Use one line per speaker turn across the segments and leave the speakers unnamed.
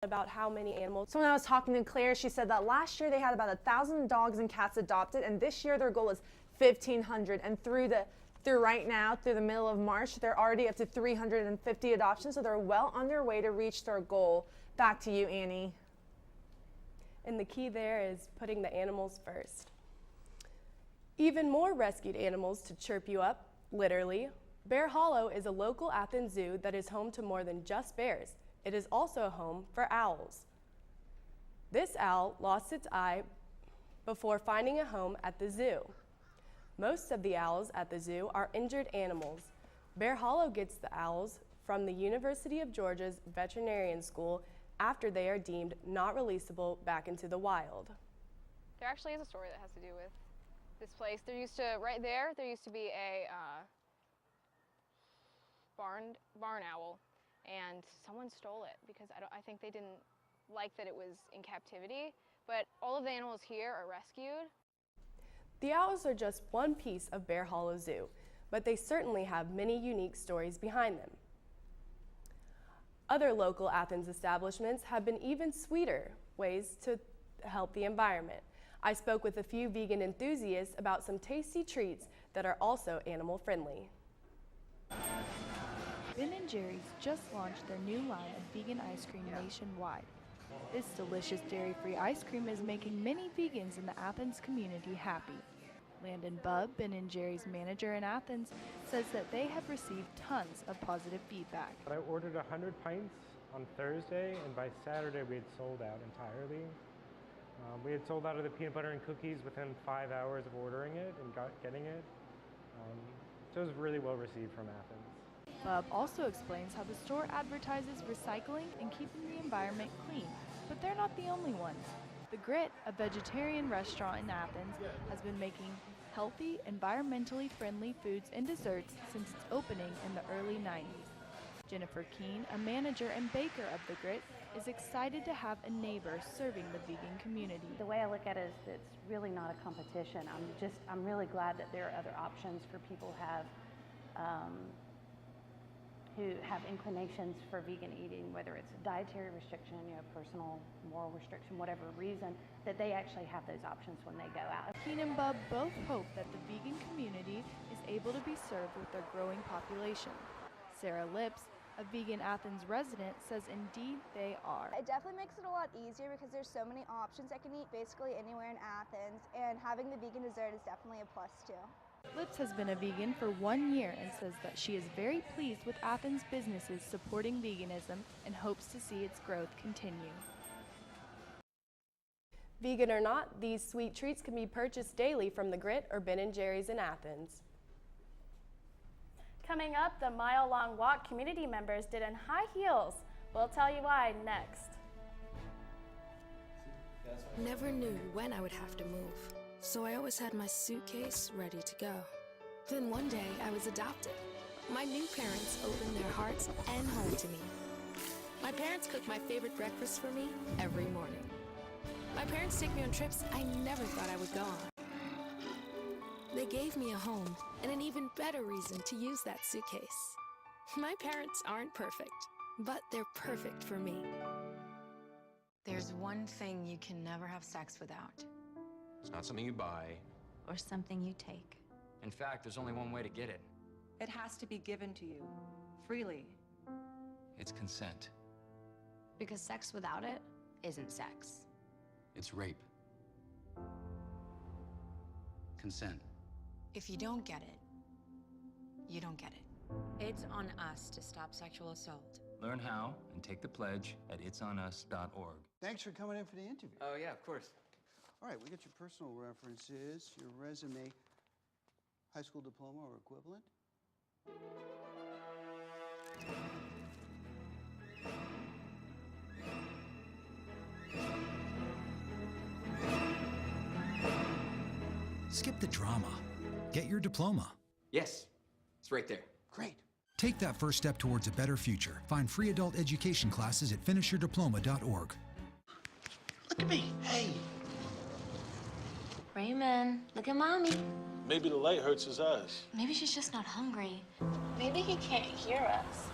about how many animals.
So when I was talking to Claire, she said that last year they had about 1,000 dogs and cats adopted, and this year their goal is 1,500. And through right now, through the middle of March, they're already up to 350 adoptions, so they're well on their way to reach their goal. Back to you, Annie.
And the key there is putting the animals first. Even more rescued animals to chirp you up, literally. Bear Hollow is a local Athens zoo that is home to more than just bears. It is also a home for owls. This owl lost its eye before finding a home at the zoo. Most of the owls at the zoo are injured animals. Bear Hollow gets the owls from the University of Georgia's veterinarian school after they are deemed not releasable back into the wild.
There actually is a story that has to do with this place. Right there used to be a barn owl, and someone stole it because I think they didn't like that it was in captivity, but all of the animals here are rescued.
The owls are just one piece of Bear Hollow Zoo, but they certainly have many unique stories behind them. Other local Athens establishments have been even sweeter ways to help the environment. I spoke with a few vegan enthusiasts about some tasty treats that are also animal friendly.
Ben & Jerry's just launched their new line of vegan ice cream nationwide. This delicious dairy-free ice cream is making many vegans in the Athens community happy. Landon Bubb, Ben & Jerry's manager in Athens, says that they have received tons of positive feedback.
I ordered 100 pints on Thursday, and by Saturday we had sold out entirely. We had sold out of the peanut butter and cookies within 5 hours of ordering it and getting it. So it was really well received from Athens.
Bubb also explains how the store advertises recycling and keeping the environment clean, but they're not the only ones. The Grit, a vegetarian restaurant in Athens, has been making healthy, environmentally friendly foods and desserts since its opening in the early 90s. Jennifer Keene, a manager and baker of The Grit, is excited to have a neighbor serving the vegan community.
The way I look at it is that it's really not a competition. I'm really glad that there are other options for people who have inclinations for vegan eating, whether it's a dietary restriction, personal, moral restriction, whatever reason, that they actually have those options when they go out.
Keene and Bubb both hope that the vegan community is able to be served with their growing population. Sarah Lips, a vegan Athens resident, says indeed they are.
It definitely makes it a lot easier because there's so many options I can eat basically anywhere in Athens, and having the vegan dessert is definitely a plus too.
Lips has been a vegan for 1 year and says that she is very pleased with Athens businesses supporting veganism and hopes to see its growth continue.
Vegan or not, these sweet treats can be purchased daily from the Grit or Ben & Jerry's in Athens.
Coming up, the mile-long walk community members did in high heels. We'll tell you why next.
Never knew when I would have to move, so I always had my suitcase ready to go. Then one day I was adopted. My new parents opened their hearts and home to me. My parents cook my favorite breakfast for me every morning. My parents take me on trips I never thought I would go on. They gave me a home and an even better reason to use that suitcase. My parents aren't perfect, but they're perfect for me.
There's one thing you can never have sex without.
It's not something you buy.
Or something you take.
In fact, there's only one way to get it.
It has to be given to you, freely.
It's consent.
Because sex without it isn't sex.
It's rape. Consent.
If you don't get it, you don't get it. It's on us to stop sexual assault.
Learn how and take the pledge at itsonus.org.
Thanks for coming in for the interview.
Oh, yeah, of course.
All right, we got your personal references, your resume, high school diploma or equivalent.
Skip the drama. Get your diploma.
Yes, it's right there.
Great.
Take that first step towards a better future. Find free adult education classes at finishyourdiploma.org.
Look at me. Hey.
Raymond, look at Mommy.
Maybe the light hurts his eyes.
Maybe she's just not hungry. Maybe he can't hear us.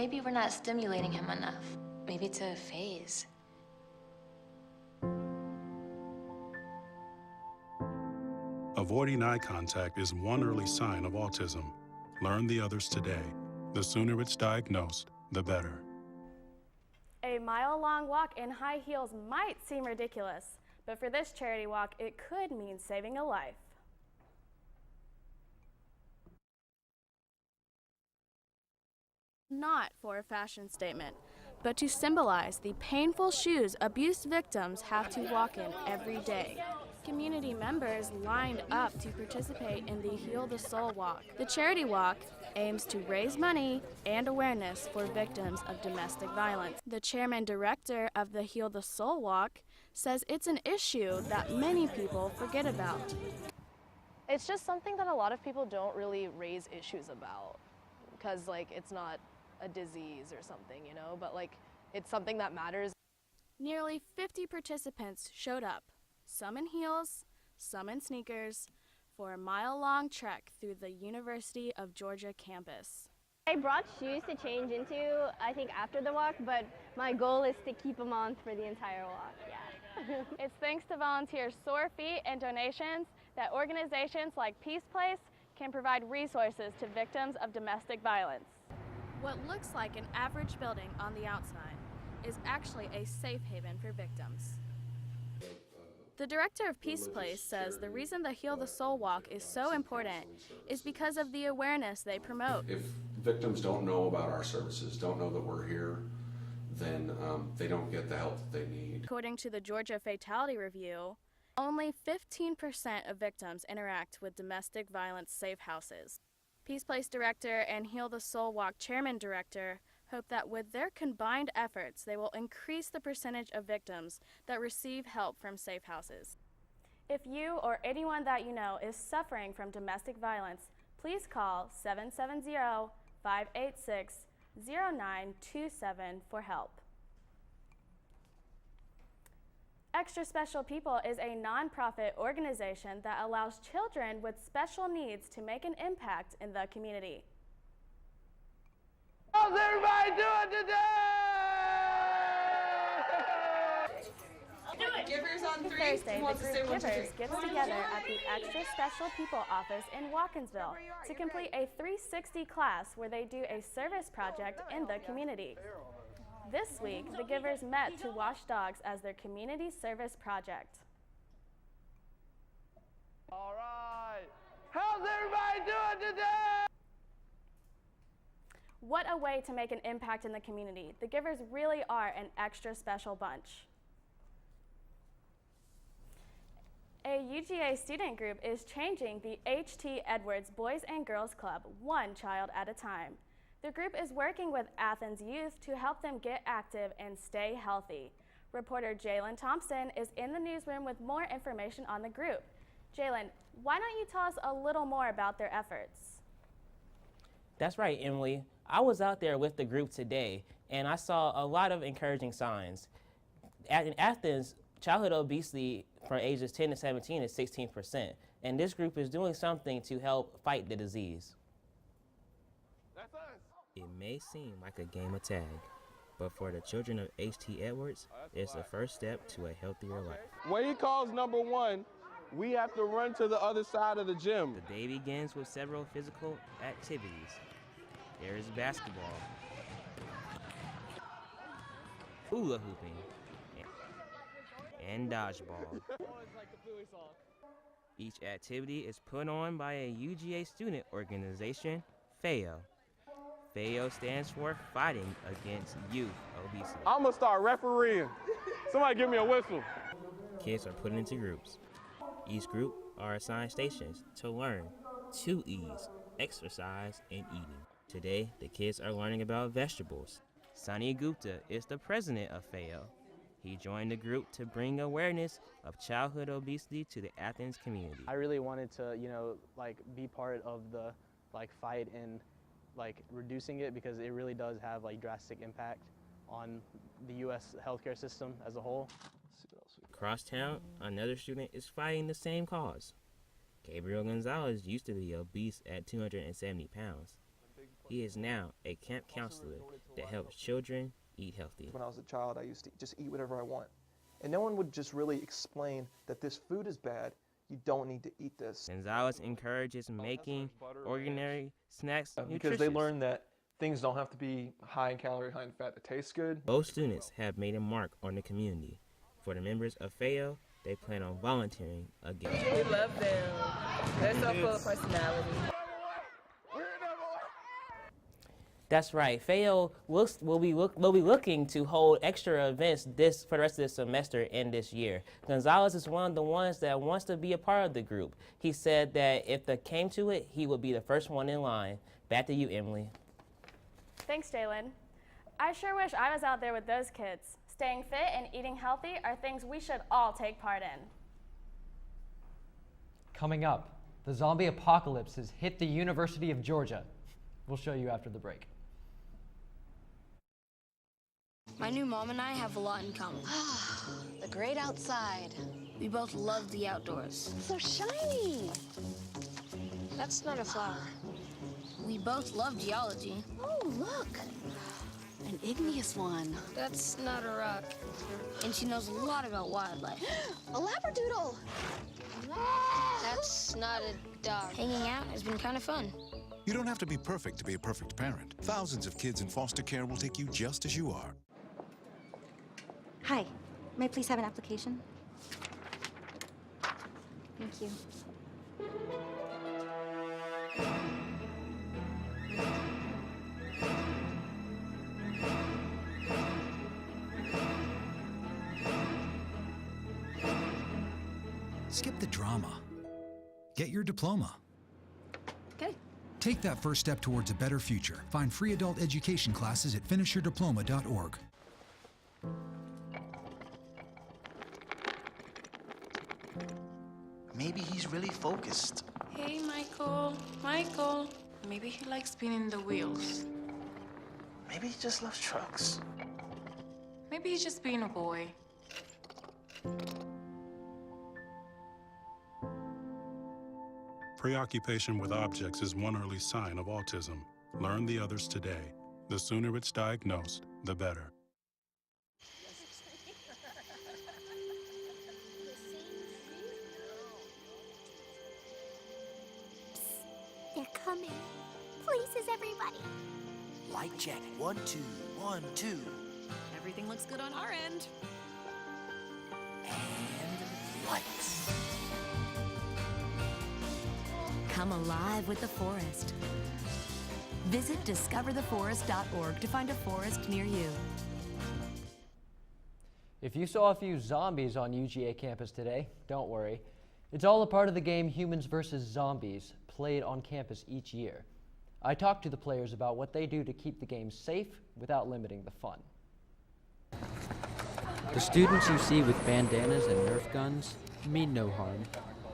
Maybe we're not stimulating him enough. Maybe it's a phase.
Avoiding eye contact is one early sign of autism. Learn the others today. The sooner it's diagnosed, the better.
A mile-long walk in high heels might seem ridiculous, but for this charity walk, it could mean saving a life. Not for a fashion statement, but to symbolize the painful shoes abuse victims have to walk in every day. Community members lined up to participate in the Heal the Soul Walk. The charity walk aims to raise money and awareness for victims of domestic violence. The chairman director of the Heal the Soul Walk says it's an issue that many people forget about.
It's just something that a lot of people don't really raise issues about because, like, it's not a disease or something, you know, but, like, it's something that matters.
Nearly 50 participants showed up, some in heels, some in sneakers, for a mile-long trek through the University of Georgia campus.
I brought shoes to change into, I think, after the walk, but my goal is to keep them on for the entire walk, yeah.
It's thanks to volunteers' sore feet and donations that organizations like Peace Place can provide resources to victims of domestic violence. What looks like an average building on the outside is actually a safe haven for victims. The director of Peace Place says the reason the Heal the Soul Walk is so important is because of the awareness they promote.
If victims don't know about our services, don't know that we're here, then they don't get the help that they need.
According to the Georgia Fatality Review, only 15% of victims interact with domestic violence safe houses. Peace Place director and Heal the Soul Walk chairman director hope that with their combined efforts, they will increase the percentage of victims that receive help from safe houses. If you or anyone that you know is suffering from domestic violence, please call 770-586-0927 for help. Extra Special People is a nonprofit organization that allows children with special needs to make an impact in the community.
How's everybody doing today?
Givers on three.
Thursday, the group Givers gets together at the Extra Special People office in Watkinsville to complete a 360 class where they do a service project in the community. This week, the Givers met to wash dogs as their community service project.
All right. How's everybody doing today?
What a way to make an impact in the community. The Givers really are an extra special bunch. A UGA student group is changing the H.T. Edwards Boys and Girls Club one child at a time. The group is working with Athens youth to help them get active and stay healthy. Reporter Jalen Thompson is in the newsroom with more information on the group. Jalen, why don't you tell us a little more about their efforts?
That's right, Emily. I was out there with the group today, and I saw a lot of encouraging signs. In Athens, childhood obesity for ages 10 to 17 is 16%, and this group is doing something to help fight the disease.
It may seem like a game of tag, but for the children of H.T. Edwards, it's the first step to a healthier life.
When he calls number one, we have to run to the other side of the gym.
The day begins with several physical activities. There is basketball, hula hooping, and dodgeball. Each activity is put on by a UGA student organization, FAO. FAO stands for Fighting Against Youth Obesity.
I'm gonna start refereeing. Somebody give me a whistle.
Kids are put into groups. Each group are assigned stations to learn to ease, exercise, and eating. Today, the kids are learning about vegetables. Sunny Gupta is the president of FAO. He joined the group to bring awareness of childhood obesity to the Athens community.
I really wanted to, be part of the, fight in, reducing it, because it really does have, drastic impact on the U.S. healthcare system as a whole.
Across town, another student is fighting the same cause. Gabriel Gonzalez used to be obese at 270 pounds. He is now a camp counselor that helps children eat healthy.
When I was a child, I used to just eat whatever I want. And no one would just really explain that this food is bad, you don't need to eat this.
Gonzalez encourages making ordinary snacks
Because
nutritious.
they learn that things don't have to be high in calorie, high in fat to taste good.
Both students have made a mark on the community. For the members of FAO, they plan on volunteering again.
We love them. They're so full of personality.
That's right. FAO will be looking to hold extra events for the rest of this semester and this year. Gonzalez is one of the ones that wants to be a part of the group. He said that if it came to it, he would be the first one in line. Back to you, Emily.
Thanks, Jalen. I sure wish I was out there with those kids. Staying fit and eating healthy are things we should all take part in.
Coming up, the zombie apocalypse has hit the University of Georgia. We'll show you after the break.
My new mom and I have a lot in common.
The great outside.
We both love the outdoors.
So shiny.
That's not a flower. We both love geology.
Oh, look. An igneous one.
That's not a rock. And she knows a lot about wildlife.
A labradoodle.
That's not a dog. Hanging out has been kind of fun.
You don't have to be perfect to be a perfect parent. Thousands of kids in foster care will take you just as you are.
Hi, may I please have an application? Thank you.
Skip the drama. Get your diploma.
Okay.
Take that first step towards a better future. Find free adult education classes at finishyourdiploma.org.
Maybe he's really focused.
Hey, Michael. Michael. Maybe he likes spinning the wheels.
Maybe he just loves trucks.
Maybe he's just being a boy.
Preoccupation with objects is one early sign of autism. Learn the others today. The sooner it's diagnosed, the better.
They're coming. Places, everybody.
Light check. 1, 2, 1, 2.
Everything looks good on our end.
And lights.
Come alive with the forest. Visit discovertheforest.org to find a forest near you.
If you saw a few zombies on UGA campus today, don't worry. It's all a part of the game Humans vs. Zombies, played on campus each year. I talked to the players about what they do to keep the game safe without limiting the fun. The students you see with bandanas and Nerf guns mean no harm.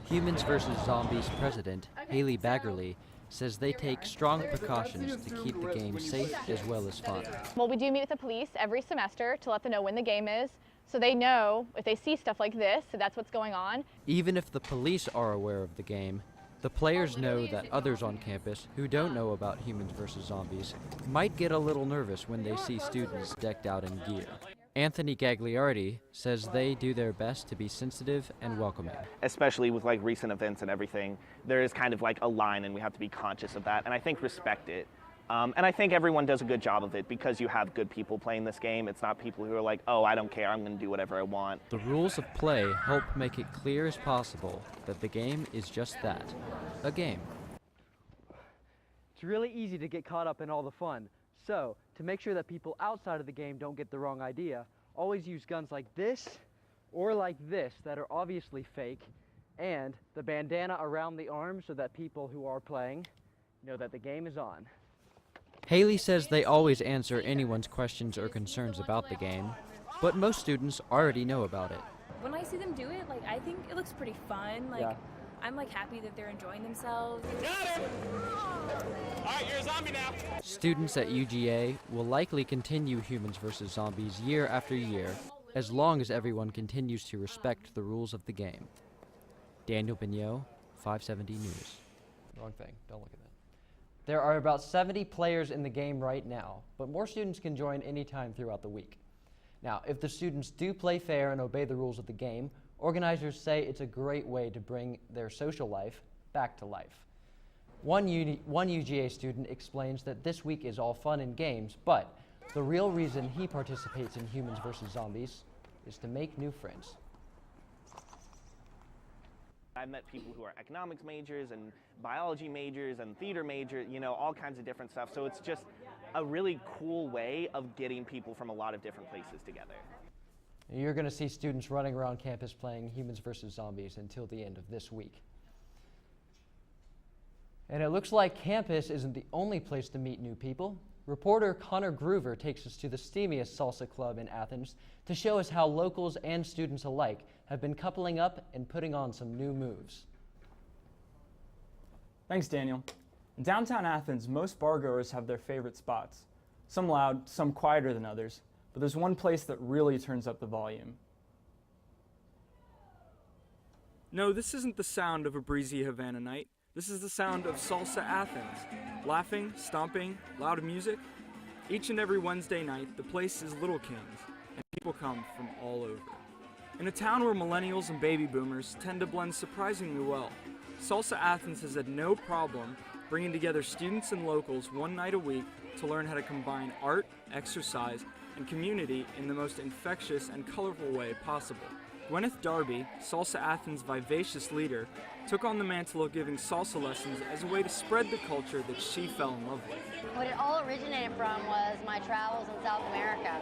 Humans vs. Zombies president, Haley Baggerly, says they take strong precautions to keep the game safe as well as fun.
Well, we do meet with the police every semester to let them know when the game is, so they know if they see stuff like this, so that's what's going on.
Even if the police are aware of the game, the players know that others on campus who don't know about Humans vs. Zombies might get a little nervous when they see students decked out in gear. Anthony Gagliardi says they do their best to be sensitive and welcoming.
Especially with like recent events and everything, there is kind of like a line and we have to be conscious of that and I think respect it. And I think everyone does a good job of it because you have good people playing this game. It's not people who are like, oh, I don't care, I'm going to do whatever I want.
The rules of play help make it clear as possible that the game is just that, a game.
It's really easy to get caught up in all the fun. So, to make sure that people outside of the game don't get the wrong idea, always use guns like this or like this that are obviously fake, and the bandana around the arm so that people who are playing know that the game is on.
Haley says they always answer anyone's questions or concerns about the game, but most students already know about it.
When I see them do it, like, I think it looks pretty fun. Like,
Yeah.
I'm like happy that they're enjoying themselves.
Got it! Alright, you're a zombie now.
Students at UGA will likely continue Humans vs. Zombies year after year, as long as everyone continues to respect the rules of the game. Daniel Bignot, 570 News. Wrong thing, don't look at that. There are about 70 players in the game right now, but more students can join anytime throughout the week. Now, if the students do play fair and obey the rules of the game, organizers say it's a great way to bring their social life back to life. One UGA student explains that this week is all fun and games, but the real reason he participates in Humans vs. Zombies is to make new friends.
I've met people who are economics majors and biology majors and theater majors, you know, all kinds of different stuff. So it's just a really cool way of getting people from a lot of different places together.
You're going to see students running around campus playing Humans vs. Zombies until the end of this week. And it looks like campus isn't the only place to meet new people. Reporter Connor Groover takes us to the steamiest salsa club in Athens to show us how locals and students alike have been coupling up and putting on some new moves.
Thanks, Daniel. In downtown Athens, most bargoers have their favorite spots. Some loud, some quieter than others, but there's one place that really turns up the volume.
No, this isn't the sound of a breezy Havana night. This is the sound of Salsa Athens. Laughing, stomping, loud music. Each and every Wednesday night, the place is Little Kings, and people come from all over. In a town where millennials and baby boomers tend to blend surprisingly well, Salsa Athens has had no problem bringing together students and locals one night a week to learn how to combine art, exercise, and community in the most infectious and colorful way possible. Gwyneth Darby, Salsa Athens' vivacious leader, took on the mantle of giving salsa lessons as a way to spread the culture that she fell in love with.
What it all originated from was my travels in South America.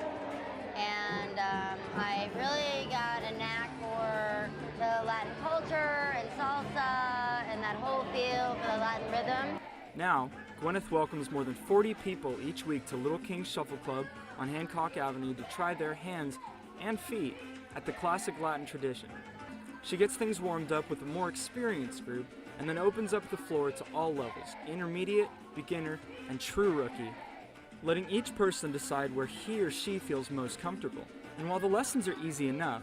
And I really got a knack for the Latin culture and salsa and that whole feel for the Latin rhythm.
Now, Gwyneth welcomes more than 40 people each week to Little Kings Shuffle Club on Hancock Avenue to try their hands and feet at the classic Latin tradition. She gets things warmed up with a more experienced group and then opens up the floor to all levels, intermediate, beginner, and true rookie, letting each person decide where he or she feels most comfortable. And while the lessons are easy enough,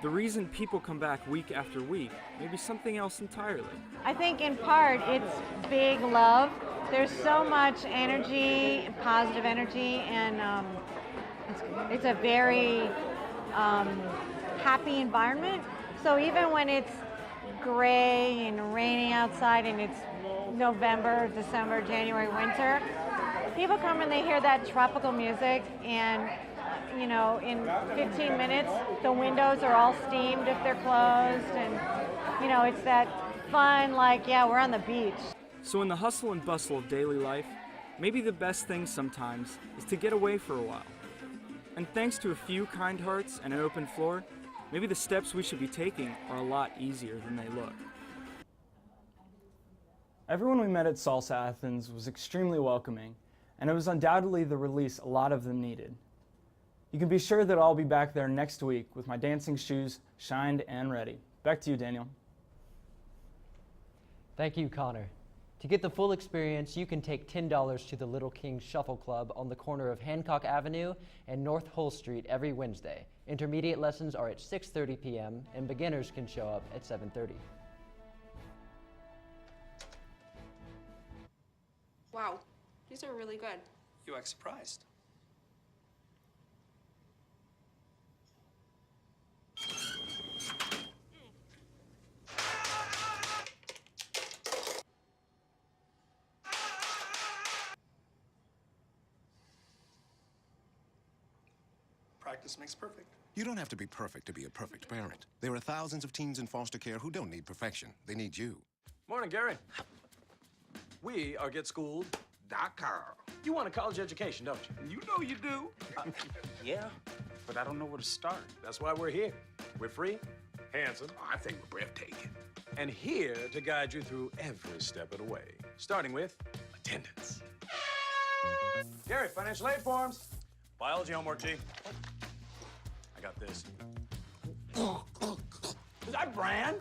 the reason people come back week after week may be something else entirely.
I think in part it's big love. There's so much energy, positive energy, and it's a very happy environment. So even when it's gray and raining outside and it's November, December, January, winter, people come and they hear that tropical music, and you know, in 15 minutes the windows are all steamed if they're closed, and you know, it's that fun, like, yeah, we're on the beach.
So in the hustle and bustle of daily life, maybe the best thing sometimes is to get away for a while. And thanks to a few kind hearts and an open floor, maybe the steps we should be taking are a lot easier than they look.
Everyone we met at Salsa Athens was extremely welcoming, and it was undoubtedly the release a lot of them needed. You can be sure that I'll be back there next week with my dancing shoes shined and ready. Back to you, Daniel.
Thank you, Connor. To get the full experience, you can take $10 to the Little Kings Shuffle Club on the corner of Hancock Avenue and North Hull Street every Wednesday. Intermediate lessons are at 6:30 p.m. and beginners can show up at 7:30.
Wow, these are really good.
You act surprised. Practice makes perfect.
You don't have to be perfect to be a perfect parent. There are thousands of teens in foster care who don't need perfection. They need you.
Morning, Gary. We are GetSchooled.com. You want a college education, don't you? You know you do. Yeah, but I don't know where to start. That's why we're here. We're free, handsome. I think we're breathtaking. And here to guide you through every step of the way, starting with attendance. Gary, financial aid forms. Biology homework, G. I got this. Is that Bran?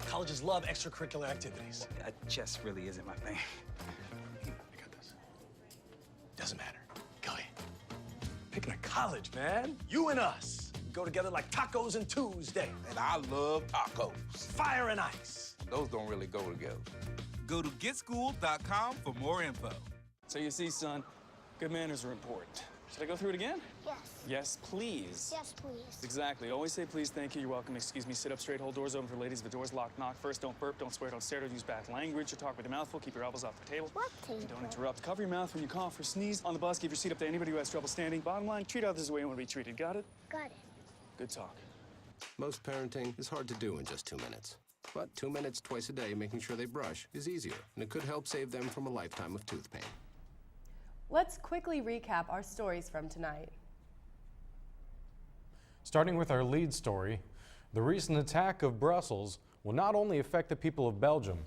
Colleges love extracurricular activities.
Chess really isn't my thing.
I got this. Doesn't matter. Go ahead. Pick college, man. You and us. We go together like tacos and Tuesday.
And I love tacos.
Fire and ice.
Those don't really go together.
Go to getschool.com for more info.
So you see, son, good manners are important. Should I go through it again?
Yes.
Yes, please.
Yes, please.
Exactly. Always say please, thank you, you're welcome, excuse me, sit up straight, hold doors open for ladies. If the door's locked, knock first. Don't burp, don't swear, don't stare, don't use bad language, or talk with your mouth full. Keep your elbows off the table.
What table?
Don't interrupt. Cover your mouth when you cough or sneeze. On the bus, give your seat up to anybody who has trouble standing. Bottom line, treat others the way you want to be treated. Got it?
Got it.
Good talk.
Most parenting is hard to do in just 2 minutes. But 2 minutes twice a day making sure they brush is easier, and it could help save them from a lifetime of tooth pain.
Let's quickly recap our stories from tonight.
Starting with our lead story, the recent attack of Brussels will not only affect the people of Belgium.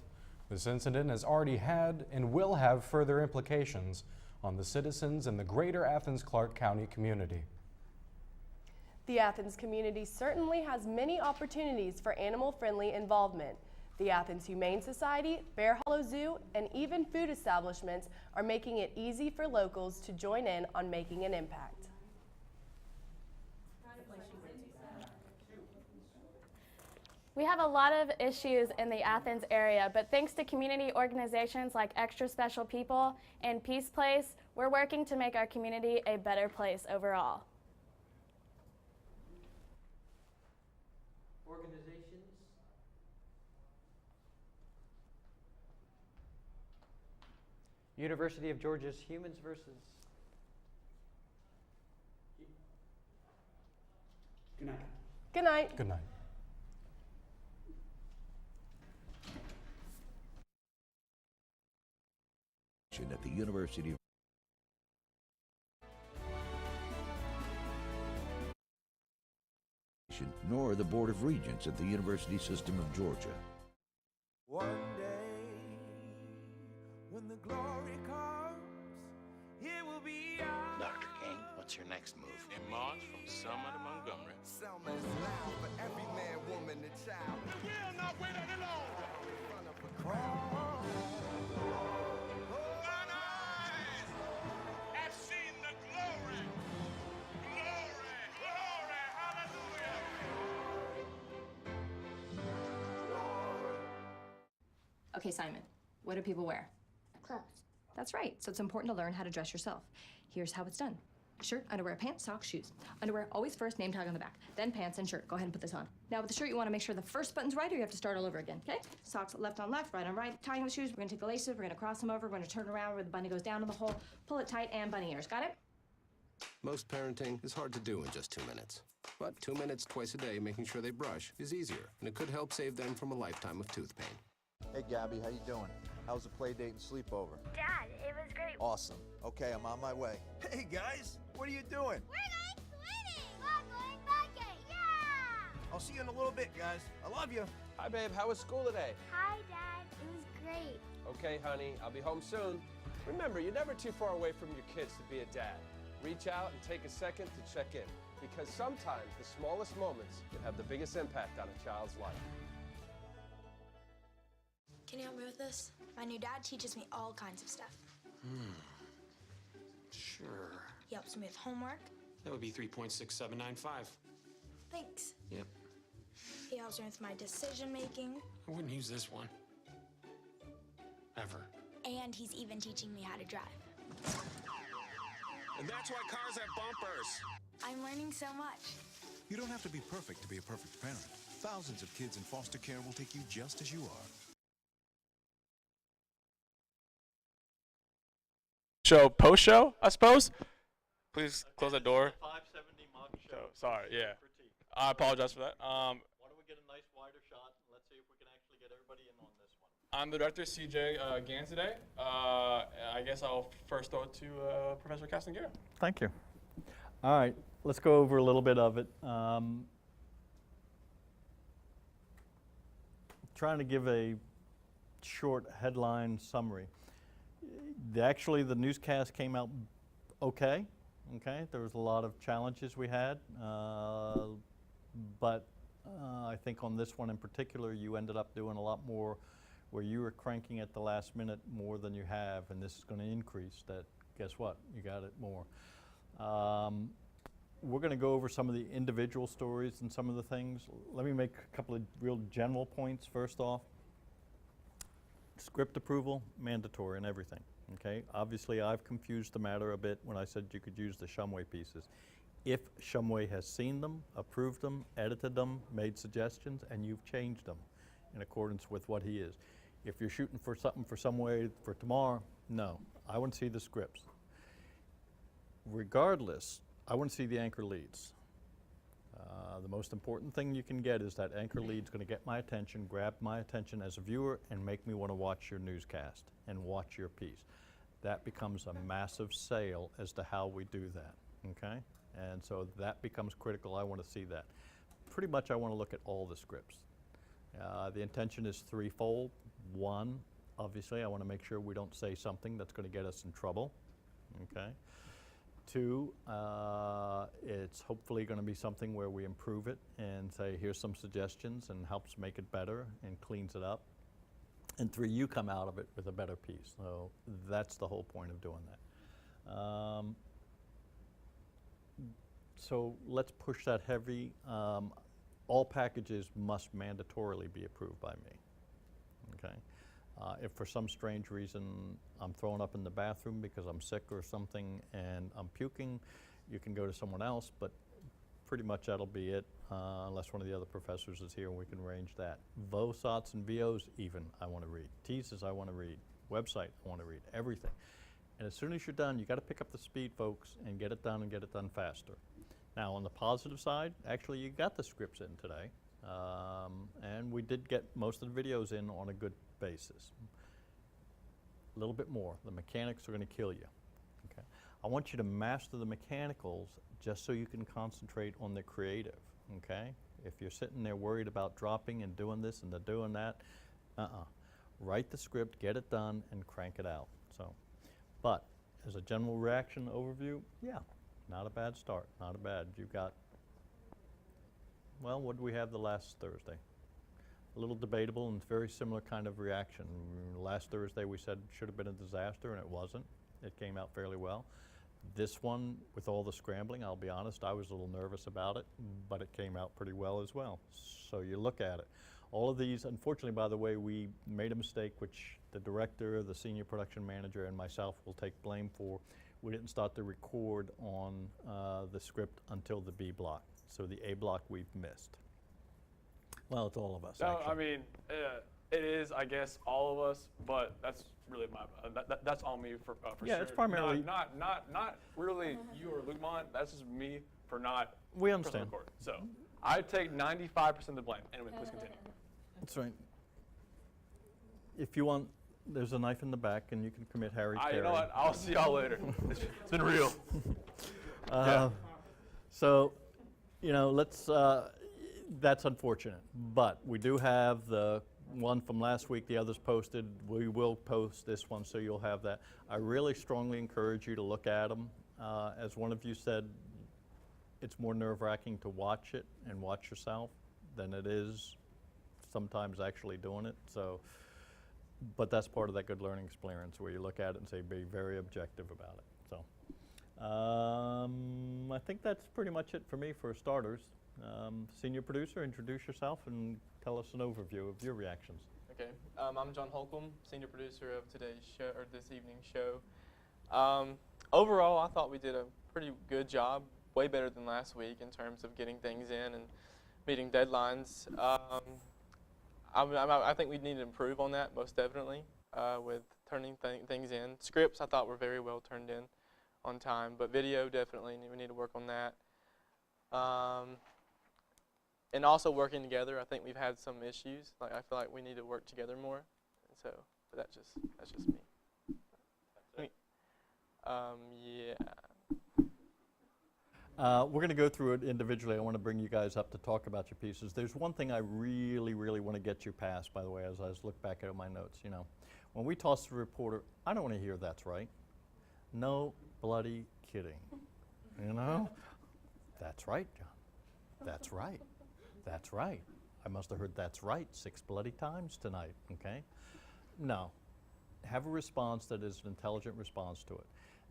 This incident has already had and will have further implications on the citizens in the greater Athens-Clarke County community.
The Athens community certainly has many opportunities for animal-friendly involvement. The Athens Humane Society, Bear Hollow Zoo, and even food establishments are making it easy for locals to join in on making an impact.
We have a lot of issues in the Athens area, but thanks to community organizations like Extra Special People and Peace Place, we're working to make our community a better place overall.
Organizations. University of Georgia's Humans versus.
Good night. Good night.
Good night.
At the University of nor the Board of Regents at the University System of Georgia.
One day, when the glory comes, it will be ours.
Dr. King, what's your next move?
In March from Selma to Montgomery.
Selma is loud for every man, woman, and child.
We will not wait any longer.
In front of a crowd.
Okay, Simon, what do people wear?
Clothes.
That's right, so it's important to learn how to dress yourself. Here's how it's done. Shirt, underwear, pants, socks, shoes. Underwear, always first, name tag on the back. Then pants and shirt. Go ahead and put this on. Now with the shirt, you want to make sure the first button's right or you have to start all over again, okay? Socks left on left, right on right. Tying the shoes, we're gonna take the laces, we're gonna cross them over, we're gonna turn around where the bunny goes down in the hole, pull it tight, and bunny ears. Got it?
Most parenting is hard to do in just 2 minutes. But 2 minutes twice a day making sure they brush is easier, and it could help save them from a lifetime of tooth pain.
Hey, Gabby, how you doing? How was the play date and sleepover?
Dad, it was great.
Awesome. Okay, I'm on my way. Hey, guys, what are you doing?
We're going swimming. We're going biking. Yeah!
I'll see you in a little bit, guys. I love you.
Hi, babe. How was school today?
Hi, Dad. It was great.
Okay, honey. I'll be home soon. Remember, you're never too far away from your kids to be a dad. Reach out and take a second to check in, because sometimes the smallest moments can have the biggest impact on a child's life.
Can you help me with this? My new dad teaches me all kinds of stuff.
Sure.
He helps me with homework.
That would be 3.6795.
Thanks.
Yep.
He helps me with my decision making.
I wouldn't use this one. Ever.
And he's even teaching me how to drive.
And that's why cars have bumpers.
I'm learning so much.
You don't have to be perfect to be a perfect parent. Thousands of kids in foster care will take you just as you are.
Post show, I suppose. Please close that door. 570 mug show. Sorry, yeah. I apologize for that.
Why don't we get a nice wider shot and let's see if we can actually get everybody in on this one.
I'm the director, CJ Gans today. I guess I'll first throw it to Professor Castanguera.
Thank you. All right, let's go over a little bit of it. Trying to give a short headline summary. Actually, the newscast came out okay. There was a lot of challenges we had, but I think on this one in particular, you ended up doing a lot more where you were cranking at the last minute more than you have, and this is going to increase that. Guess what? You got it more. we're going to go over some of the individual stories and some of the things. Let me make a couple of real general points first off. Script approval, mandatory in everything, okay? Obviously, I've confused the matter a bit when I said you could use the Shumway pieces. If Shumway has seen them, approved them, edited them, made suggestions, and you've changed them in accordance with what he is. If you're shooting for something for Shumway for tomorrow, no, I want to see the scripts. Regardless, I want to see the anchor leads. The most important thing you can get is that anchor lead's going to get my attention, grab my attention as a viewer, and make me want to watch your newscast and watch your piece. That becomes a massive sale as to how we do that, okay? And so that becomes critical. I want to see that. Pretty much I want to look at all the scripts. The intention is threefold. One, obviously, I want to make sure we don't say something that's going to get us in trouble, okay? Two, it's hopefully going to be something where we improve it and say, here's some suggestions and helps make it better and cleans it up. And three, you come out of it with a better piece. So that's the whole point of doing that. So let's push that heavy. All packages must mandatorily be approved by me, okay? If for some strange reason I'm throwing up in the bathroom because I'm sick or something and I'm puking, you can go to someone else, but pretty much that'll be it, unless one of the other professors is here and we can arrange that. VOSOTs and VOs even I want to read. Teases I want to read. Website I want to read. Everything. And as soon as you're done, you got to pick up the speed, folks, and get it done and get it done faster. Now on the positive side, actually you got the scripts in today. And we did get most of the videos in on a good basis. A little bit more. The mechanics are going to kill you. Okay? I want you to master the mechanicals just so you can concentrate on the creative. Okay? If you're sitting there worried about dropping and doing this and doing that, write the script, get it done, and crank it out. So, but as a general reaction overview, yeah, not a bad start. Not a bad. You've got, well, what did we have the last Thursday? A little debatable and very similar kind of reaction. Last Thursday we said should have been a disaster, and it wasn't. It came out fairly well. This one, with all the scrambling, I'll be honest, I was a little nervous about it, but it came out pretty well as well. So you look at it. All of these, unfortunately, by the way, we made a mistake, which the director, the senior production manager, and myself will take blame for. We didn't start to record on the script until the B block. So the A block we've missed. Well, it's all of us,
No,
actually.
I mean, it is, I guess, all of us, but that's really my, that's on me for
Yeah,
sure.
it's primarily-
Not really you or Lukemont, that's just me for not
We understand.
pressing record. So I take 95% of the blame. Anyway, please continue.
That's right. If you want, there's a knife in the back, and you can commit Harry Carey.
You know what, I'll see y'all later. It's been real. Yeah.
So, you know, let's, that's unfortunate, but we do have the one from last week, the others posted. We will post this one, so you'll have that. I really strongly encourage you to look at them. As one of you said, it's more nerve-wracking to watch it and watch yourself than it is sometimes actually doing it. So, but that's part of that good learning experience where you look at it and say, be very objective about it. So, I think that's pretty much it for me for starters. Senior producer, introduce yourself and tell us an overview of your reactions.
Okay, I'm John Holcomb, senior producer of today's show, or this evening's show. Overall, I thought we did a pretty good job, way better than last week in terms of getting things in and meeting deadlines. I think we need to improve on that, most definitely, with turning things in. Scripts, I thought were very well turned in on time, but video, definitely, we need to work on that. And also working together, I think we've had some issues. Like I feel like we need to work together more. And so, but that's just me. Yeah.
We're going to go through it individually. I want to bring you guys up to talk about your pieces. There's one thing I really, really want to get you past, by the way, as I look back at my notes. You know, when we toss the reporter, I don't want to hear that's right. No bloody kidding. You know? That's right, John. That's right. That's right. I must have heard that's right 6 bloody times tonight, okay? No. Have a response that is an intelligent response to it.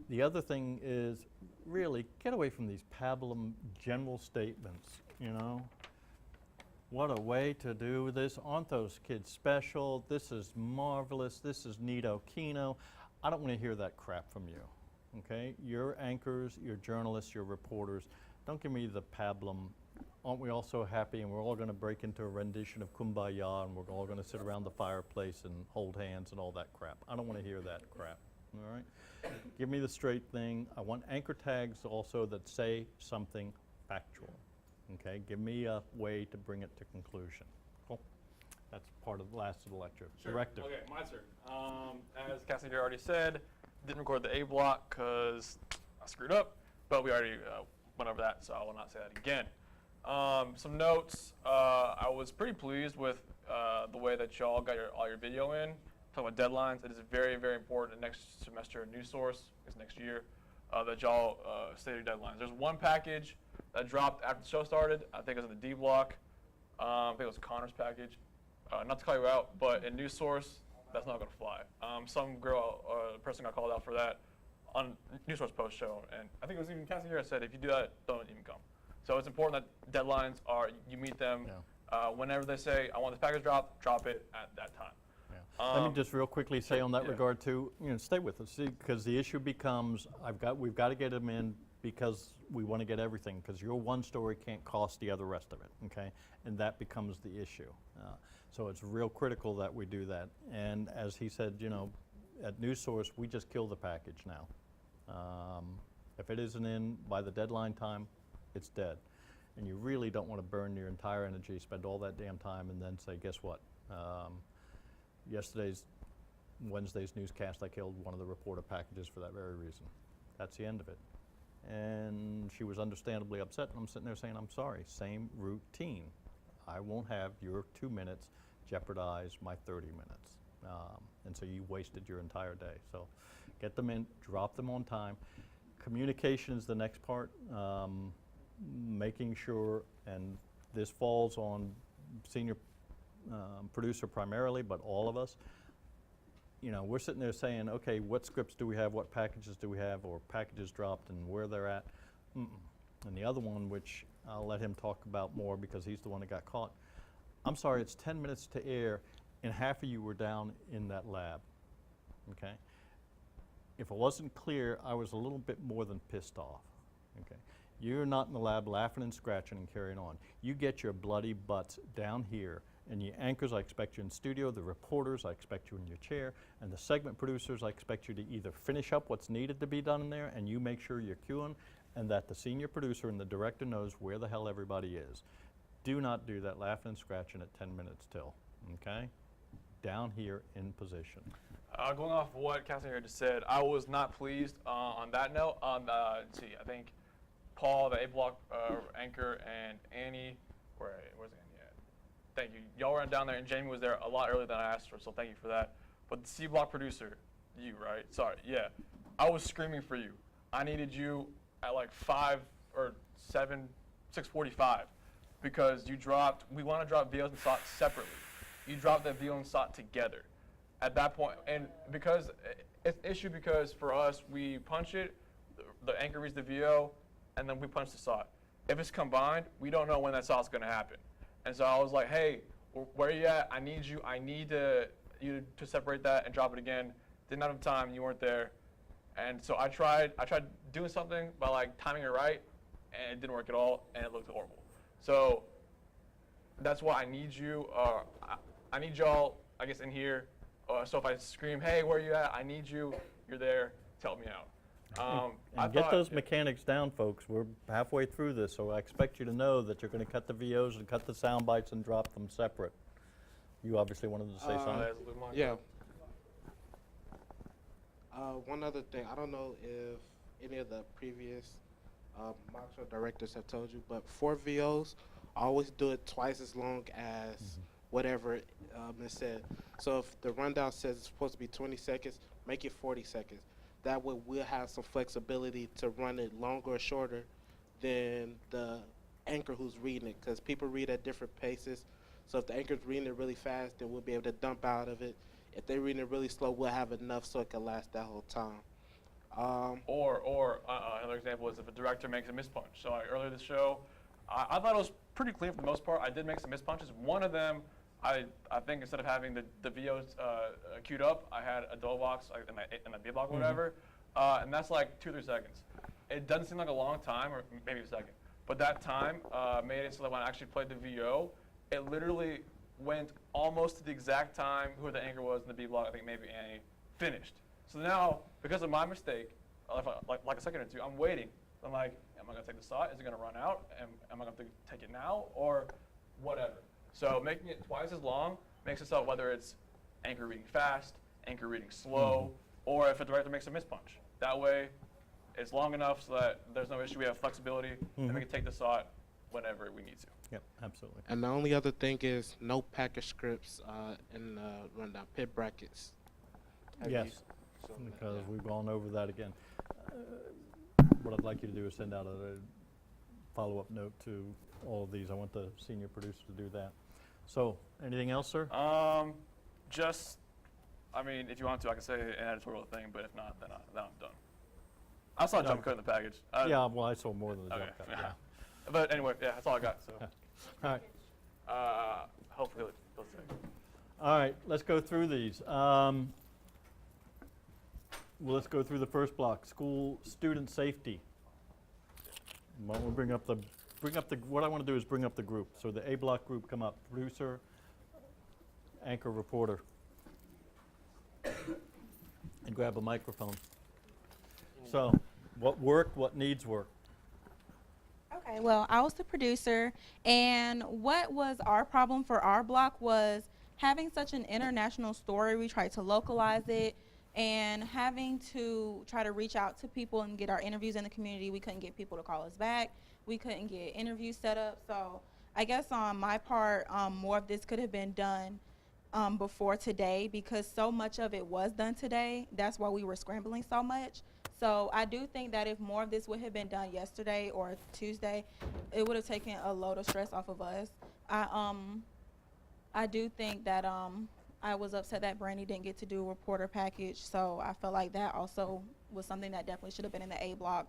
The other thing is really get away from these pablum general statements, you know. What a way to do this. Aren't those kids special? This is marvelous. This is neato kino. I don't want to hear that crap from you, okay? You're anchors, you're journalists, you're reporters. Don't give me the pablum. Aren't we all so happy and we're all going to break into a rendition of Kumbaya and we're all going to sit around the fireplace and hold hands and all that crap. I don't want to hear that crap, all right? Give me the straight thing. I want anchor tags also that say something factual, okay? Give me a way to bring it to conclusion. Cool. That's part of the last of the lecture.
Sure.
Director.
Okay, my turn. As Cassidy already said, didn't record the A block because I screwed up, but we already went over that, so I will not say that again. Some notes. I was pretty pleased with the way that y'all got all your video in. Talking about deadlines, it is very, very important next semester at NewsSource, is next year, that y'all state your deadlines. There's one package that dropped after the show started. I think it was in the D block. I think it was Connor's package. Not to call you out, but in NewsSource, that's not going to fly. Some person got called out for that on NewsSource post show, and I think it was even Cassidy here that said, if you do that, don't even come. So it's important that deadlines are, you meet them whenever they say, I want this package dropped, drop it at that time.
Let me just real quickly say on that regard too, you know, stay with us, because the issue becomes, we've got to get them in because we want to get everything, because your one story can't cost the other rest of it, okay? And that becomes the issue. So it's real critical that we do that. And as he said, you know, at NewsSource, we just kill the package now. If it isn't in by the deadline time, it's dead. And you really don't want to burn your entire energy, spend all that damn time, and then say, guess what? Wednesday's newscast, I killed one of the reporter packages for that very reason. That's the end of it. And she was understandably upset, and I'm sitting there saying, I'm sorry, same routine. I won't have your 2 minutes jeopardize my 30 minutes. And so you wasted your entire day. So get them in, drop them on time. Communication is the next part. Making sure, and this falls on senior producer primarily, but all of us, you know, we're sitting there saying, okay, what scripts do we have, what packages do we have, or packages dropped and where they're at. And the other one, which I'll let him talk about more because he's the one that got caught. I'm sorry, it's 10 minutes to air and half of you were down in that lab, okay? If it wasn't clear, I was a little bit more than pissed off, okay? You're not in the lab laughing and scratching and carrying on. You get your bloody butts down here, and the anchors, I expect you in studio, the reporters, I expect you in your chair, and the segment producers, I expect you to either finish up what's needed to be done in there, and you make sure you're queuing, and that the senior producer and the director knows where the hell everybody is. Do not do that laughing and scratching at 10 minutes till, okay? Down here in position.
Going off of what Cassidy just said, I was not pleased on that note. Let's see, I think Paul, the A block anchor, and Annie, where's Annie at? Thank you. Y'all were down there, and Jamie was there a lot earlier than I asked her, so thank you for that. But the C block producer, you, right? Sorry, yeah. I was screaming for you. I needed you at like 6:45, because you dropped, we want to drop VOs and SOT separately. You dropped that VO and SOT together. At that point, and because it's an issue because for us, we punch it, the anchor reads the VO, and then we punch the SOT. If it's combined, we don't know when that SOT's going to happen. And so I was like, hey, where are you at? I need you. I need you to separate that and drop it again. Didn't have time. You weren't there. And so I tried doing something by like timing it right, and it didn't work at all, and it looked horrible. So that's why I need you. I need y'all, I guess, in here. So if I scream, hey, where are you at? I need you. You're there to help me out.
And get those mechanics down, folks. We're halfway through this, so I expect you to know that you're going to cut the VOs and cut the sound bites and drop them separate. You obviously wanted to say something.
Yeah. One other thing, I don't know if any of the previous mock show directors have told you, but for VOs, always do it twice as long as whatever is said. So if the rundown says it's supposed to be 20 seconds, make it 40 seconds. That way we'll have some flexibility to run it longer or shorter than the anchor who's reading it, because people read at different paces. So if the anchor's reading it really fast, then we'll be able to dump out of it. If they're reading it really slow, we'll have enough so it can last that whole time.
Or another example is if a director makes a mispunch. So like earlier this show, I thought it was pretty clean for the most part. I did make some mispunches. One of them, I think instead of having the VOs queued up, I had a double box in my B block or whatever, and that's like 2 or 3 seconds. It doesn't seem like a long time, or maybe a second, but that time made it so that when I actually played the VO, it literally went almost to the exact time who the anchor was in the B block, I think maybe Annie, finished. So now, because of my mistake, like a second or two, I'm waiting. I'm like, am I going to take the shot? Is it going to run out? Am I going to take it now? Or whatever. So making it twice as long makes it so whether it's anchor reading fast, anchor reading slow, or if a director makes a mispunch. That way, it's long enough so that there's no issue. We have flexibility, and we can take the shot whenever we need to.
Yep, absolutely.
And the only other thing is no package scripts in the rundown, pit brackets.
Yes, because we've gone over that again. What I'd like you to do is send out a follow-up note to all of these. I want the senior producer to do that. So, anything else, sir?
Just, I mean, if you want to, I can say an editorial thing, but if not, then I'm done. I saw a jump cut in the package.
Yeah, well, I saw more than the jump cut. Yeah.
But anyway, yeah, that's all I got. So,
all right.
Hopefully, they'll say.
All right, let's go through these. Well, let's go through the first block. School student safety. Well, we'll bring up the. What I want to do is bring up the group. So the A block group come up. Producer, anchor, reporter, and grab a microphone. So, what worked? What needs work?
Okay, well, I was the producer, and what was our problem for our block was having such an international story. We tried to localize it, and having to try to reach out to people and get our interviews in the community. We couldn't get people to call us back. We couldn't get interviews set up. So I guess on my part, more of this could have been done before today, because so much of it was done today. That's why we were scrambling so much. So I do think that if more of this would have been done yesterday or Tuesday, it would have taken a load of stress off of us. I do think that I was upset that Brandy didn't get to do a reporter package, so I felt like that also was something that definitely should have been in the A block.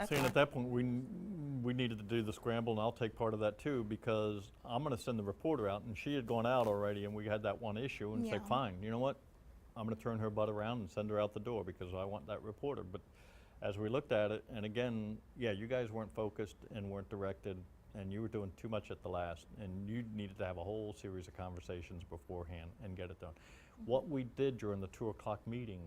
See, and at that point, we needed to do the scramble, and I'll take part of that too, because I'm going to send the reporter out, and she had gone out already, and we had that one issue, and say, fine, you know what? I'm going to turn her butt around and send her out the door because I want that reporter. But as we looked at it, and again, yeah, you guys weren't focused and weren't directed, and you were doing too much at the last, and you needed to have a whole series of conversations beforehand and get it done. What we did during the 2 o'clock meeting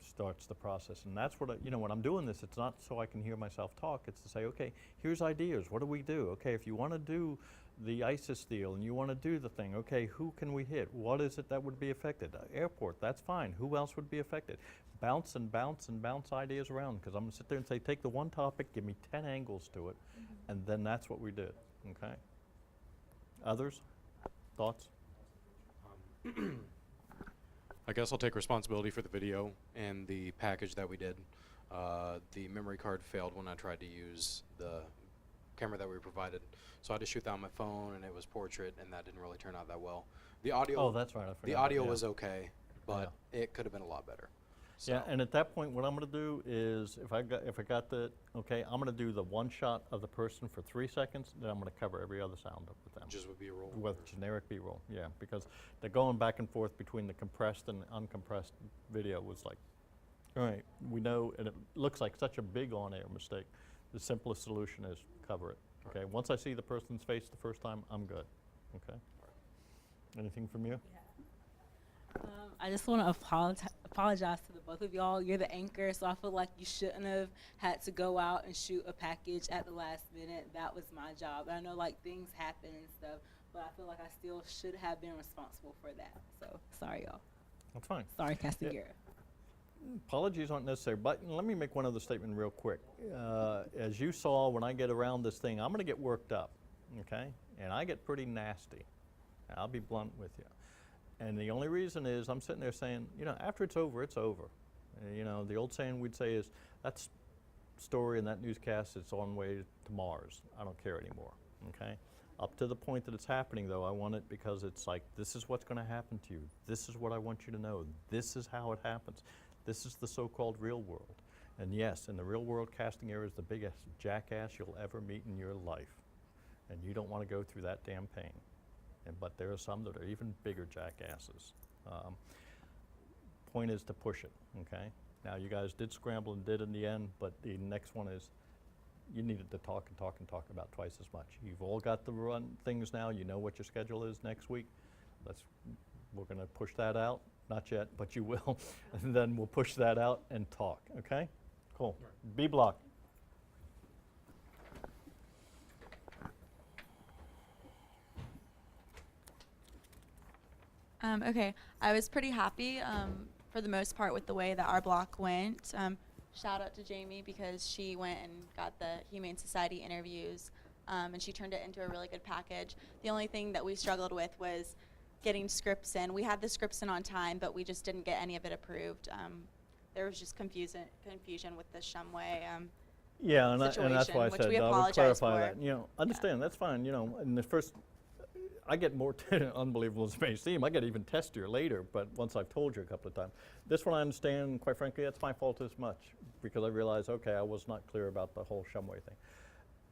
starts the process, and that's what when I'm doing this, it's not so I can hear myself talk, it's to say, okay, here's ideas, what do we do? Okay, if you want to do the ISIS deal and you want to do the thing, okay, who can we hit? What is it that would be affected? Airport, that's fine. Who else would be affected? Bounce and bounce and bounce ideas around, because I'm going to sit there and say, take the one topic, give me 10 angles to it, and then that's what we did, okay? Others? Thoughts?
I guess I'll take responsibility for the video and the package that we did. The memory card failed when I tried to use the camera that we provided. So I had to shoot that on my phone, and it was portrait, and that didn't really turn out that well. The audio.
Oh, that's right. I forgot.
The audio was okay, but it could have been a lot better. So.
Yeah, and at that point, what I'm going to do is, if I got the okay, I'm going to do the one shot of the person for 3 seconds. Then I'm going to cover every other sound up with them.
Just with B-roll.
With generic B-roll, yeah, because they're going back and forth between the compressed and uncompressed video was like, all right, we know, and it looks like such a big on-air mistake. The simplest solution is cover it. Okay, once I see the person's face the first time, I'm good. Okay. Anything from you?
Yeah. I just want to apologize to the both of y'all. You're the anchor, so I feel like you shouldn't have had to go out and shoot a package at the last minute. That was my job. I know like things happen and stuff, but I feel like I still should have been responsible for that. So sorry, y'all.
That's fine.
Sorry, Castigiera.
Yeah. Apologies aren't necessary, but let me make one other statement real quick. As you saw, when I get around this thing, I'm going to get worked up, okay? And I get pretty nasty. I'll be blunt with you. And the only reason is I'm sitting there saying, after it's over, it's over. The old saying we'd say is, that story and that newscast, it's on way to Mars. I don't care anymore, okay? Up to the point that it's happening, though, I want it because it's like, this is what's going to happen to you. This is what I want you to know. This is how it happens. This is the so-called real world. And yes, in the real world, casting area is the biggest jackass you'll ever meet in your life. And you don't want to go through that damn pain. But there are some that are even bigger jackasses. Point is to push it, okay? Now, you guys did scramble and did in the end, but the next one is you needed to talk and talk and talk about twice as much. You've all got the run things now. You know what your schedule is next week. We're going to push that out. Not yet, but you will. And then we'll push that out and talk, okay? Cool. B block.
Okay, I was pretty happy for the most part with the way that our block went. Shout out to Jamie because she went and got the Humane Society interviews and she turned it into a really good package. The only thing that we struggled with was getting scripts in. We had the scripts in on time, but we just didn't get any of it approved. There was just confusion with the Shumway
Yeah, and that's why I
which
said
we
I would
apologize
clarify
for.
that. You know, understand, that's fine. You know, in the first, I get more unbelievable as it may seem. I get even testier later, but once I've told you a couple of times. This one I understand, quite frankly, that's my fault as much because I realized, okay, I was not clear about the whole Shumway thing.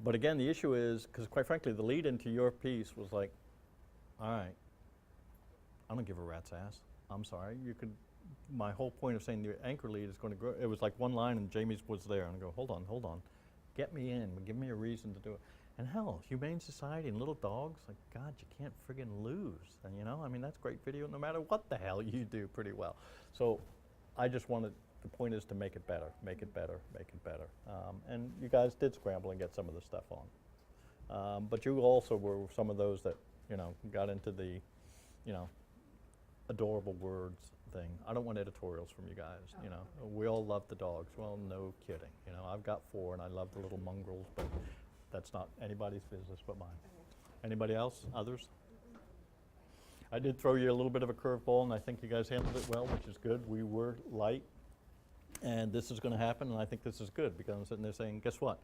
But again, the issue is, because quite frankly, the lead into your piece was like, all right, I don't give a rat's ass. I'm sorry. You could, my whole point of saying the anchor lead is going to grow, it was like one line and Jamie's was there. And I go, hold on. Get me in. Give me a reason to do it. And hell, Humane Society and little dogs, like, God, you can't friggin' lose. And you know, I mean, that's great video no matter what the hell you do pretty well. So I just wanted, the point is to make it better, make it better, make it better. And you guys did scramble and get some of the stuff on. But you also were some of those that, you know, got into the, you know, adorable words thing. I don't want editorials from you guys, you know. We all love the dogs. Well, no kidding. You know, I've got 4 and I love the little mongrels, but that's not anybody's business but mine. Anybody else? Others? I did throw you a little bit of a curveball and I think you guys handled it well, which is good. We were light and this is going to happen and I think this is good because I'm sitting there saying, guess what?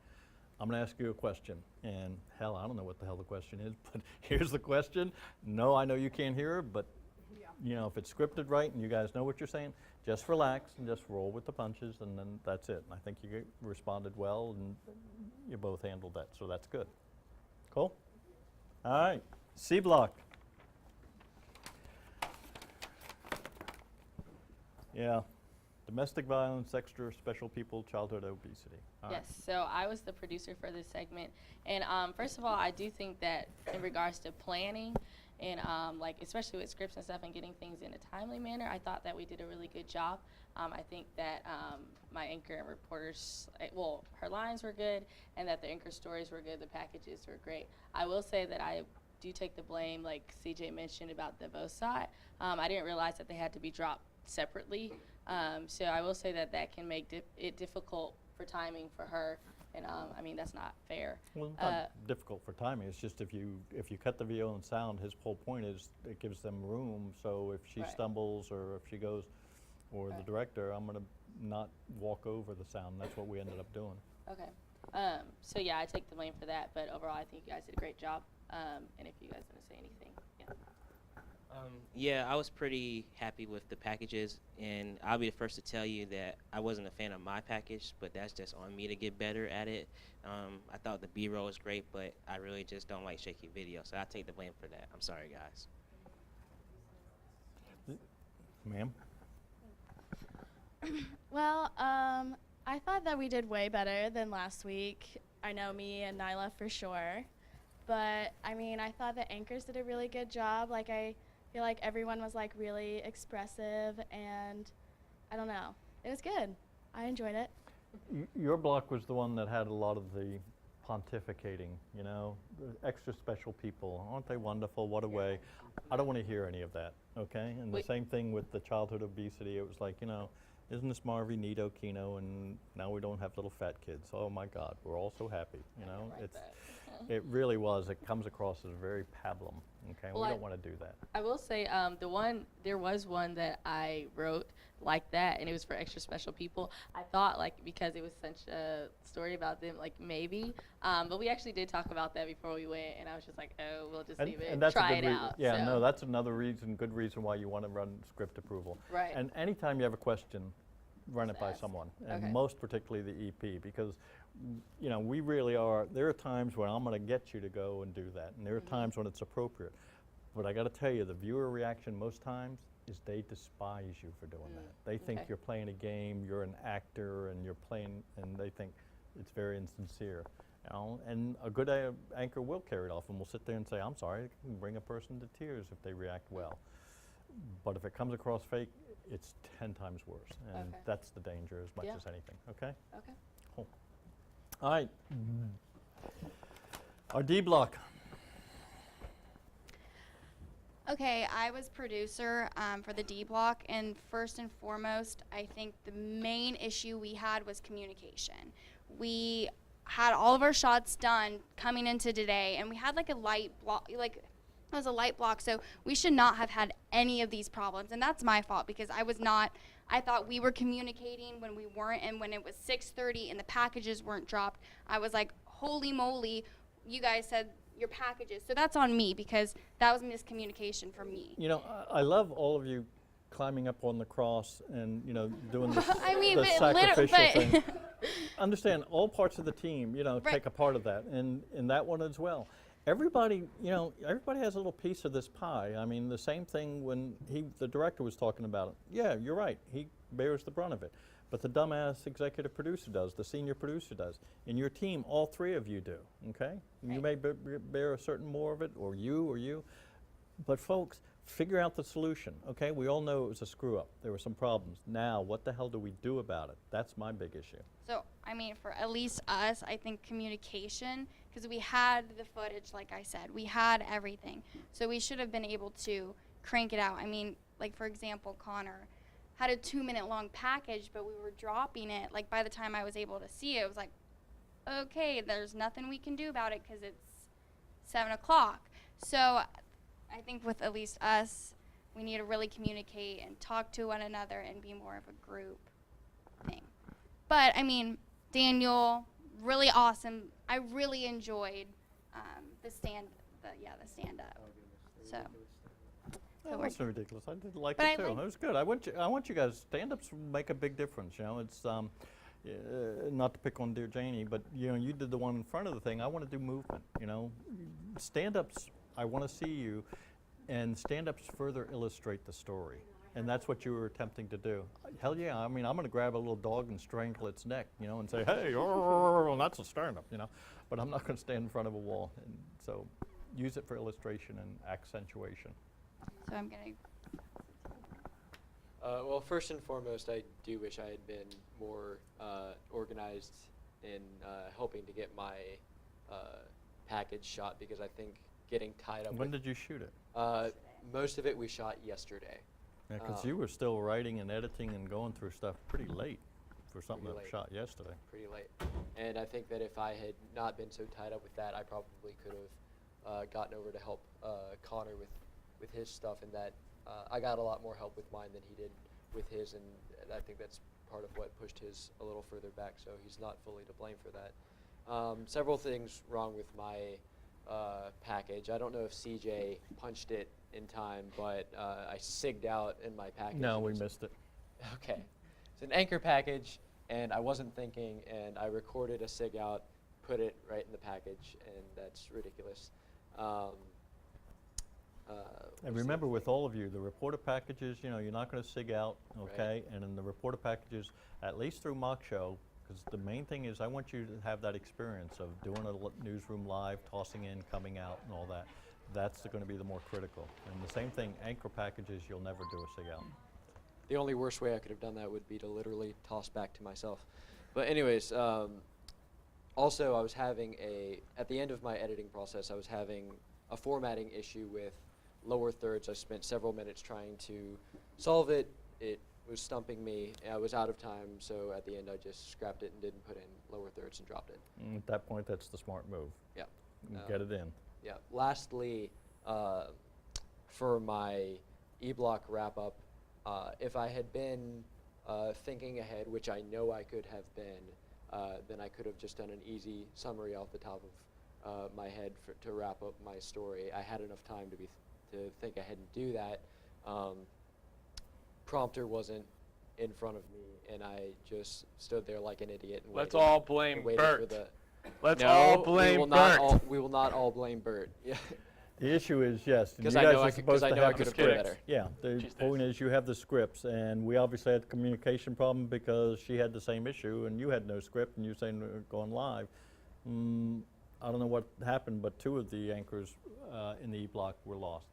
I'm going to ask you a question, and hell, I don't know what the hell the question is, but here's the question. No, I know you can't hear her, but you know, if it's scripted right and you guys know what you're saying, just relax and just roll with the punches, and then that's it. And I think you responded well, and you both handled that, so that's good. Cool? All right, C block. Yeah. Domestic violence, extra special people, childhood obesity. All right.
Yes, so I was the producer for this segment. And first of all, I do think that in regards to planning and like especially with scripts and stuff and getting things in a timely manner, I thought that we did a really good job. I think that my anchor and reporters, well, her lines were good and that the anchor stories were good, the packages were great. I will say that I do take the blame, like CJ mentioned about the VOSOT. I didn't realize that they had to be dropped separately. So I will say that that can make it difficult for timing for her, and I mean that's not fair.
Well, it's not difficult for timing. It's just if you cut the video and sound, his whole point is it gives them room. So if she stumbles or if she goes, or the director, I'm gonna not walk over the sound. That's what we ended up doing.
Okay. So yeah, I take the blame for that, but overall I think you guys did a great job. And if you guys want to say anything, yeah.
Yeah, I was pretty happy with the packages, and I'll be the first to tell you that I wasn't a fan of my package, but that's just on me to get better at it. I thought the B-roll was great, but I really just don't like shaky video, so I take the blame for that. I'm sorry, guys.
Ma'am?
Well, I thought that we did way better than last week. I know me and Nyla for sure, but I mean, I thought the anchors did a really good job. Like I feel like everyone was like really expressive, and I don't know, it was good. I enjoyed it.
Your block was the one that had a lot of the pontificating, you know, the extra special people. Aren't they wonderful? What a way. I don't want to hear any of that, okay? And the same thing with the childhood obesity. It was like, you know, isn't this Marvy, Nito, Kino, and now we don't have little fat kids. Oh my God, we're all so happy, you know? It really was. It comes across as very pablum, okay?
Well,
we don't want to do that.
I will say there was one that I wrote like that, and it was for extra special people. I thought like because it was such a story about them, like maybe, but we actually did talk about that before we went, and I was just like, oh, we'll just leave it, try it out.
Yeah,
so.
No, that's another reason, good reason why you want to run script approval.
Right.
And anytime you have a question, run it by
Ask.
someone, and
Okay.
most particularly the EP, because we really are. There are times when I'm going to get you to go and do that, and there are times when it's appropriate. But I got to tell you, the viewer reaction most times is they despise you for doing that. They think
Okay.
you're playing a game, you're an actor, and you're playing, and they think it's very insincere. And a good anchor will carry it off and will sit there and say, I'm sorry, it can bring a person to tears if they react well. But if it comes across fake, it's 10 times worse. And
Okay.
that's the danger as much
Yeah.
as anything, okay?
Okay.
Cool. All right. Our D block.
Okay, I was producer for the D block, and first and foremost, I think the main issue we had was communication. We had all of our shots done coming into today, and we had like a light block, like it was a light block, so we should not have had any of these problems, and that's my fault because I thought we were communicating when we weren't, and when it was 6:30 and the packages weren't dropped, I was like, holy moly, you guys said your packages. So that's on me because that was miscommunication from me.
I love all of you climbing up on the cross and, doing the,
I mean,
the
but
sacrificial thing.
but
Understand, all parts of the team, take a part of that, and that one as well. Everybody, everybody has a little piece of this pie. I mean, the same thing when the director was talking about it. Yeah, you're right. He bears the brunt of it. But the dumbass executive producer does, the senior producer does. In your team, all three of you do, okay? You may bear a certain more of it, or you. But folks, figure out the solution, okay? We all know it was a screw up. There were some problems. Now, what the hell do we do about it? That's my big issue.
So, I mean, for at least us, I think communication, because we had the footage, like I said, we had everything. So we should have been able to crank it out. I mean, like for example, Connor had a 2-minute long package, but we were dropping it. Like by the time I was able to see it, it was like, okay, there's nothing we can do about it because it's 7 o'clock. So I think with at least us, we need to really communicate and talk to one another and be more of a group thing. But I mean, Daniel, really awesome. I really enjoyed the stand up. So.
That wasn't ridiculous. I did like
But
it
I
too.
like-
It was good. I want you guys. Stand-ups make a big difference. It's not to pick on dear Janie, but you did the one in front of the thing. I want to do movement. Stand-ups. I want to see you, and stand-ups further illustrate the story, and that's what you were attempting to do. Hell yeah! I mean, I'm going to grab a little dog and strangle its neck, and say, hey, well, that's a stand-up, But I'm not going to stand in front of a wall, and so use it for illustration and accentuation.
So I'm gonna.
Well, first and foremost, I do wish I had been more organized in helping to get my package shot because I think getting tied up.
When did you shoot it?
Most of it we shot yesterday.
Yeah, because you were still writing and editing and going through stuff pretty late for something that was shot yesterday.
Pretty late. And I think that if I had not been so tied up with that, I probably could have gotten over to help Connor with his stuff, and that I got a lot more help with mine than he did with his, and I think that's part of what pushed his a little further back, so he's not fully to blame for that. Several things wrong with my package. I don't know if CJ punched it in time, but I sigged out in my package.
No, we missed it.
Okay. It's an anchor package, and I wasn't thinking, and I recorded a sig out, put it right in the package, and that's ridiculous.
And remember, with all of you, the reporter packages, you're not going to sig out, okay? And in the reporter packages, at least through Mock Show, because the main thing is I want you to have that experience of doing a newsroom live, tossing in, coming out, and all that. That's going to be the more critical. And the same thing, anchor packages, you'll never do a sig out.
The only worst way I could have done that would be to literally toss back to myself. But anyways, also I was having at the end of my editing process, I was having a formatting issue with lower thirds. I spent several minutes trying to solve it. It was stumping me. I was out of time, so at the end I just scrapped it and didn't put in lower thirds and dropped it.
And at that point, that's the smart move.
Yeah.
Get it in.
Yeah. Lastly, for my E-Block wrap-up, if I had been thinking ahead, which I know I could have been, then I could have just done an easy summary off the top of my head to wrap up my story. I had enough time to think ahead and do that. Prompter wasn't in front of me, and I just stood there like an idiot and
Let's
waited,
all blame
and waited
Bert.
for the.
Let's
No,
all blame
we will not
Bert.
we will not all blame Bert. Yeah.
The issue is, yes, you
'Cause
guys
I know
are
I could- 'cause
supposed
I
to
know I
have the
could have done
scripts.
better.
Yeah, the
Cheese
point is you have the scripts, and we obviously had a communication problem because she had the same issue, and you had no script, and you're saying we're going live. I don't know what happened, but 2 of the anchors in the E-block were lost.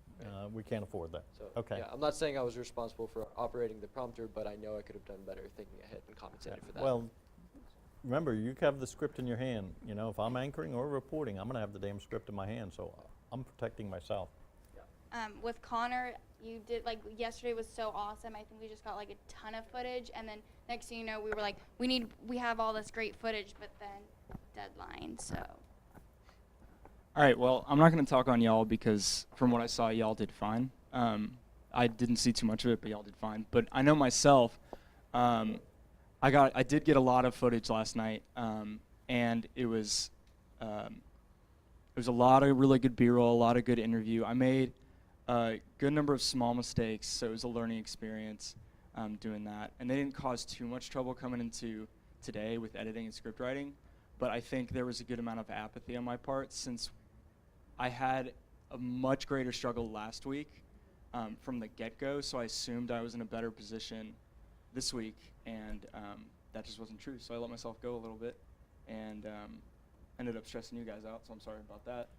We can't afford that.
So,
Okay.
Yeah, I'm not saying I was responsible for operating the prompter, but I know I could have done better thinking ahead and compensated for that.
Well, remember, you have the script in your hand. You know, if I'm anchoring or reporting, I'm going to have the damn script in my hand, so I'm protecting myself.
With Connor, you did, like, yesterday was so awesome. I think we just got, like, a ton of footage, and then next thing you know, we were like, we have all this great footage, but then deadline, so.
All right, well, I'm not going to talk on y'all because from what I saw, y'all did fine. I didn't see too much of it, but y'all did fine. But I know myself, I did get a lot of footage last night, and it was a lot of really good B-roll, a lot of good interview. I made a good number of small mistakes, so it was a learning experience doing that. And they didn't cause too much trouble coming into today with editing and script writing, but I think there was a good amount of apathy on my part since I had a much greater struggle last week from the get-go, so I assumed I was in a better position this week, and that just wasn't true. So I let myself go a little bit and ended up stressing you guys out, so I'm sorry about that.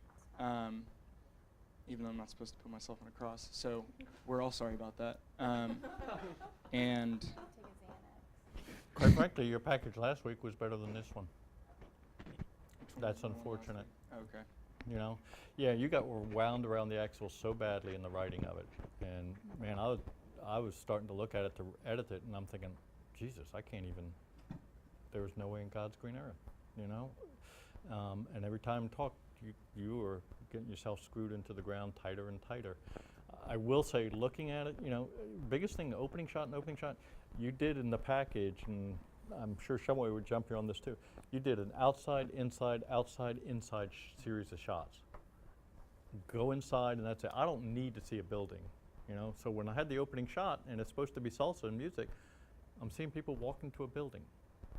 Even though I'm not supposed to put myself on a cross, so we're all sorry about that. And
Quite frankly, your package last week was better than this one. That's unfortunate.
Okay.
You know, yeah, you got wound around the axle so badly in the writing of it, and man, I was starting to look at it to edit it, and I'm thinking, Jesus, I can't even. There was no way in God's green earth, you know. And every time I talked, you were getting yourself screwed into the ground tighter and tighter. I will say, looking at it, you know, biggest thing, the opening shot and opening shot, you did in the package, and I'm sure Shumway would jump here on this too. You did an outside, inside series of shots. Go inside, and that's it. I don't need to see a building, you know. So when I had the opening shot, and it's supposed to be salsa and music, I'm seeing people walk into a building.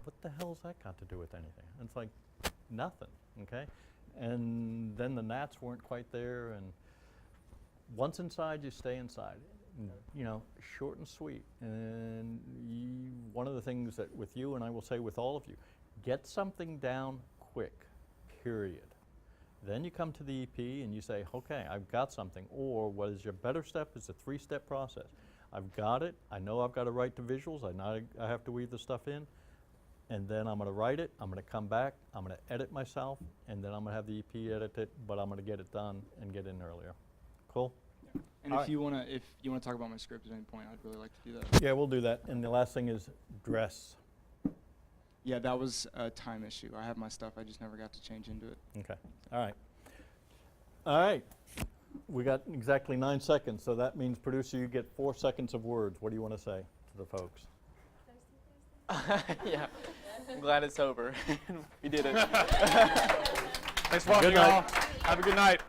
What the hell's that got to do with anything? And it's like nothing, okay? And then the gnats weren't quite there, and once inside, you stay inside. You know, short and sweet. And one of the things that with you, and I will say with all of you, get something down quick, period. Then you come to the EP and you say, okay, I've got something. Or what is your better step is a 3-step process. I've got it. I know I've got to write the visuals. I know I have to weave the stuff in. And then I'm going to write it. I'm going to come back. I'm going to edit myself. And then I'm going to have the EP edit it. But I'm going to get it done and get in earlier. Cool?
And
All
if
right.
you wanna talk about my script at any point, I'd really like to do that.
Yeah, we'll do that. And the last thing is dress.
Yeah, that was a time issue. I have my stuff. I just never got to change into it.
Okay. All right. All right. We got exactly 9 seconds, so that means, producer, you get 4 seconds of words. What do you want to say to the folks?
Yeah, I'm glad it's over. We did it.
Thanks for watching, y'all. Have a good night.